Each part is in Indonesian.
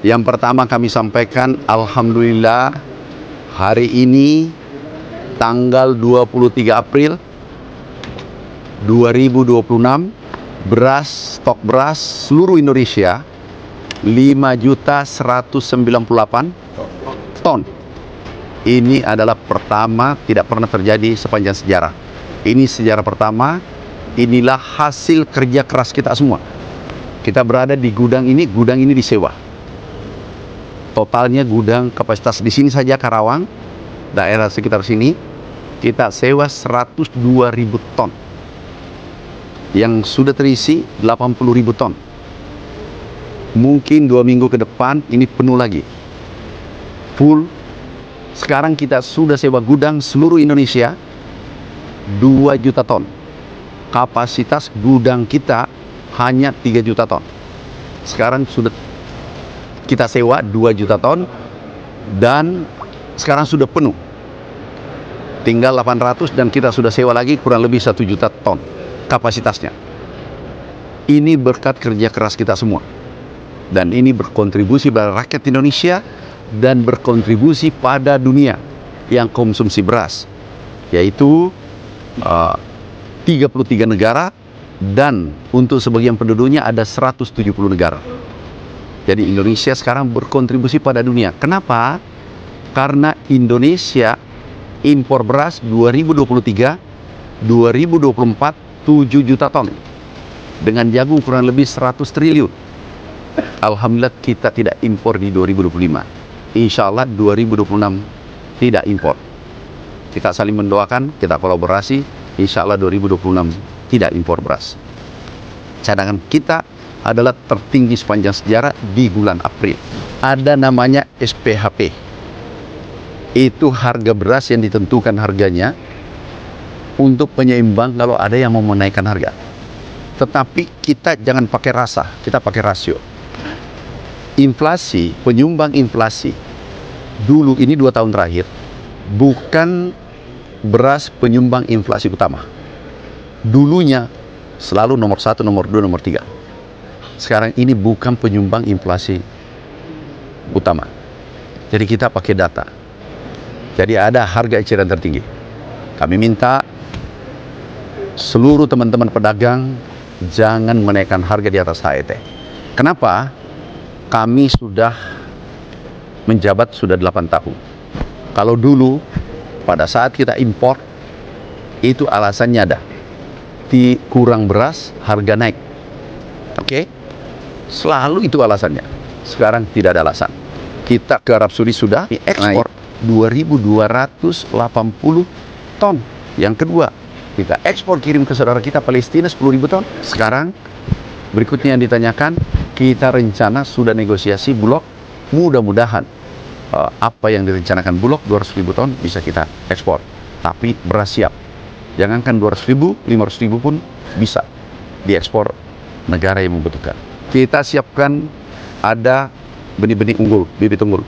Yang pertama kami sampaikan, alhamdulillah hari ini tanggal 23 April 2026 stok beras seluruh Indonesia 5.198 ton. Ini adalah pertama, tidak pernah terjadi sepanjang sejarah. Ini sejarah pertama. Inilah hasil kerja keras kita semua. Kita berada di gudang ini disewa. Totalnya gudang kapasitas di sini saja Karawang, daerah sekitar sini, kita sewa 102.000 ton. Yang sudah terisi 80.000 ton. Mungkin 2 minggu ke depan ini penuh lagi. Full. Sekarang kita sudah sewa gudang seluruh Indonesia 2 juta ton. Kapasitas gudang kita hanya 3 juta ton. Sekarang sudah kita sewa 2 juta ton dan sekarang sudah penuh. Tinggal 800 dan kita sudah sewa lagi kurang lebih 1 juta ton kapasitasnya. Ini berkat kerja keras kita semua. Dan ini berkontribusi pada rakyat Indonesia dan berkontribusi pada dunia yang konsumsi beras, yaitu 33 negara, dan untuk sebagian penduduknya ada 170 negara. Jadi Indonesia sekarang berkontribusi pada dunia. Kenapa? Karena Indonesia impor beras 2023-2024 7 juta ton. Dengan jagung kurang lebih 100 triliun. Alhamdulillah kita tidak impor di 2025. Insya Allah 2026 tidak impor. Kita saling mendoakan, kita kolaborasi. Insya Allah 2026 tidak impor beras. Cadangan kita adalah tertinggi sepanjang sejarah di bulan April. Ada namanya SPHP. Itu harga beras yang ditentukan harganya untuk penyeimbang kalau ada yang mau menaikkan harga. Tetapi kita jangan pakai rasa, kita pakai rasio. Inflasi, penyumbang inflasi dulu ini 2 tahun terakhir bukan beras penyumbang inflasi utama. Dulunya selalu nomor 1, nomor 2, nomor 3. Sekarang ini bukan penyumbang inflasi utama. Jadi kita pakai data. Jadi ada harga eceran tertinggi. Kami minta seluruh teman-teman pedagang jangan menaikkan harga di atas HET. Kenapa? Kami sudah menjabat sudah 8 tahun. Kalau dulu pada saat kita impor itu alasannya ada kurang beras, harga naik. Oke? Selalu itu alasannya. Sekarang tidak ada alasan. Kita ke Arab Saudi sudah ekspor 2.280 ton. Yang kedua, kita ekspor kirim ke saudara kita Palestina 10.000 ton. Sekarang berikutnya yang ditanyakan, kita rencana sudah negosiasi Bulog. Mudah-mudahan apa yang direncanakan Bulog 200.000 ton bisa kita ekspor. Tapi beras siap. Jangankan 200.000, 500.000 pun bisa diekspor negara yang membutuhkan. Kita siapkan ada benih-benih unggul, bibit unggul.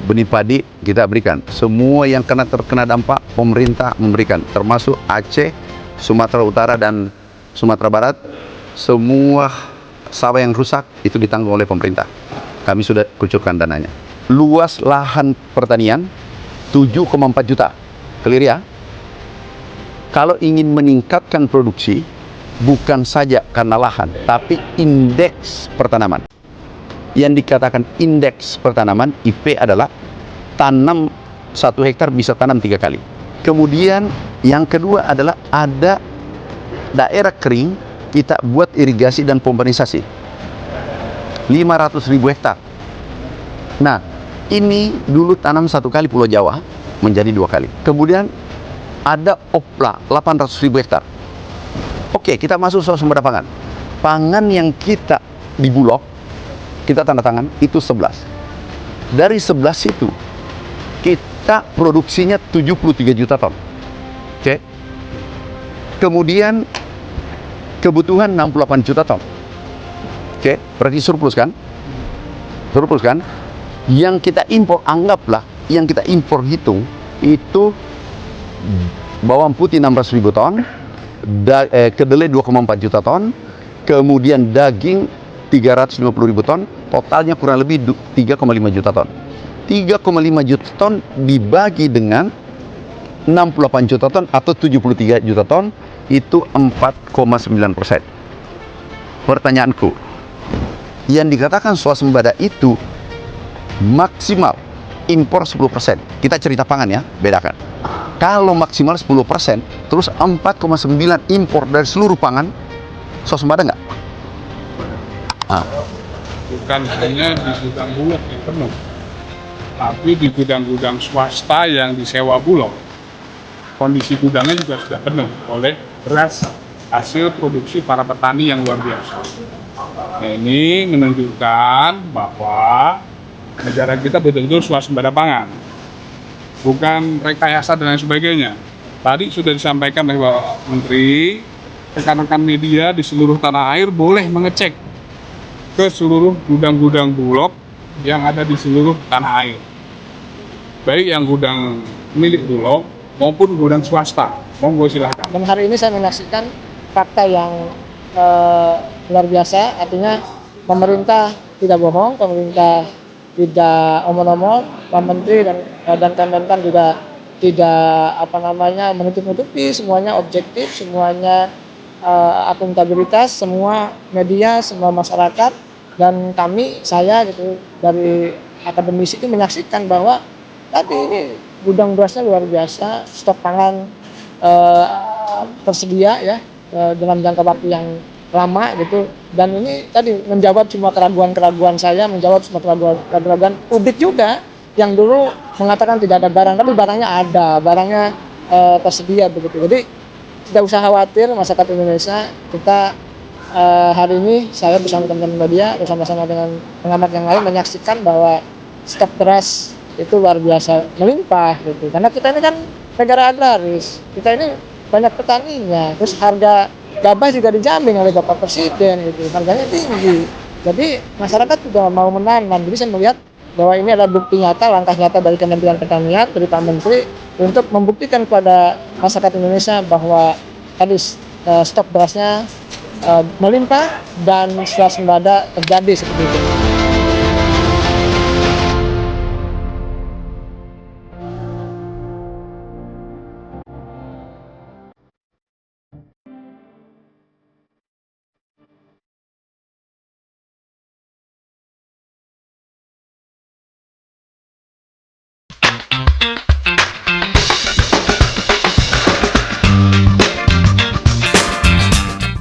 Benih padi kita berikan. Semua yang terkena dampak pemerintah memberikan, termasuk Aceh, Sumatera Utara dan Sumatera Barat. Semua sawah yang rusak itu ditanggung oleh pemerintah. Kami sudah kucurkan dananya. Luas lahan pertanian 7,4 juta. Clear ya? Kalau ingin meningkatkan produksi, bukan saja karena lahan, tapi indeks pertanaman. Yang dikatakan indeks pertanaman, IP adalah tanam 1 hektar bisa tanam 3 kali. Kemudian yang kedua adalah ada daerah kering, kita buat irigasi dan pompanisasi 500.000 hektar. Nah, ini dulu tanam 1 kali Pulau Jawa menjadi 2 kali. Kemudian ada opla 800.000 hektar. Oke, kita masuk soal sumber pangan. Pangan yang kita di Bulog kita tanda tangan itu 11. Dari 11 itu kita produksinya 73 juta ton. Oke. Kemudian kebutuhan 68 juta ton. Oke, berarti surplus kan? Surplus kan? Yang kita impor, anggaplah yang kita impor hitung itu bawang putih 16.000 ton, kedelai 2,4 juta ton, kemudian daging 350.000 ton, totalnya kurang lebih 3,5 juta ton. 3,5 juta ton dibagi dengan 68 juta ton atau 73 juta ton, itu 4,9%. Pertanyaanku, yang dikatakan swasembada itu maksimal impor 10%. Kita cerita pangan ya, bedakan. Kalau maksimal 10%, terus 4,9 impor dari seluruh pangan, swasembada nggak? Bukan hanya di gudang Bulog yang penuh, tapi di gudang-gudang swasta yang disewa Bulog, kondisi gudangnya juga sudah penuh oleh beras hasil produksi para petani yang luar biasa. Nah, ini menunjukkan bahwa negara kita betul-betul swasembada pangan, bukan rekayasa dan lain sebagainya. Tadi sudah disampaikan oleh Bapak Menteri, rekan-rekan media di seluruh tanah air boleh mengecek ke seluruh gudang-gudang Bulog yang ada di seluruh tanah air, baik yang gudang milik Bulog maupun gudang swasta. Monggo silahkan. Dan hari ini saya menyaksikan fakta yang luar biasa, artinya pemerintah tidak bohong, pemerintah tidak omong-omong, Pak Menteri dan Kementan juga tidak menutup-nutupi, semuanya objektif, semuanya akuntabilitas, semua media, semua masyarakat, dan saya gitu dari akademisi itu menyaksikan bahwa tadi ini gudang berasnya luar biasa, stok pangan tersedia ya dalam jangka waktu yang lama gitu, dan ini tadi menjawab semua keraguan-keraguan saya, menjawab semua keraguan publik juga yang dulu mengatakan tidak ada barang, tapi barangnya ada, barangnya tersedia begitu. Jadi tidak usah khawatir masyarakat Indonesia. Kita hari ini saya bersama teman-teman media bersama-sama dengan pengamat yang lain menyaksikan bahwa stok beras itu luar biasa melimpah gitu, karena kita ini kan negara agraris, kita ini banyak petaninya, terus harga gabah juga dijamin oleh Bapak Presiden, itu harganya tinggi, jadi masyarakat juga mau menanam. Jadi saya melihat bahwa ini adalah bukti nyata, langkah nyata dari Kementerian Pertanian, dari Pak Menteri untuk membuktikan kepada masyarakat Indonesia bahwa tadi stok berasnya melimpah dan swasembada terjadi seperti itu.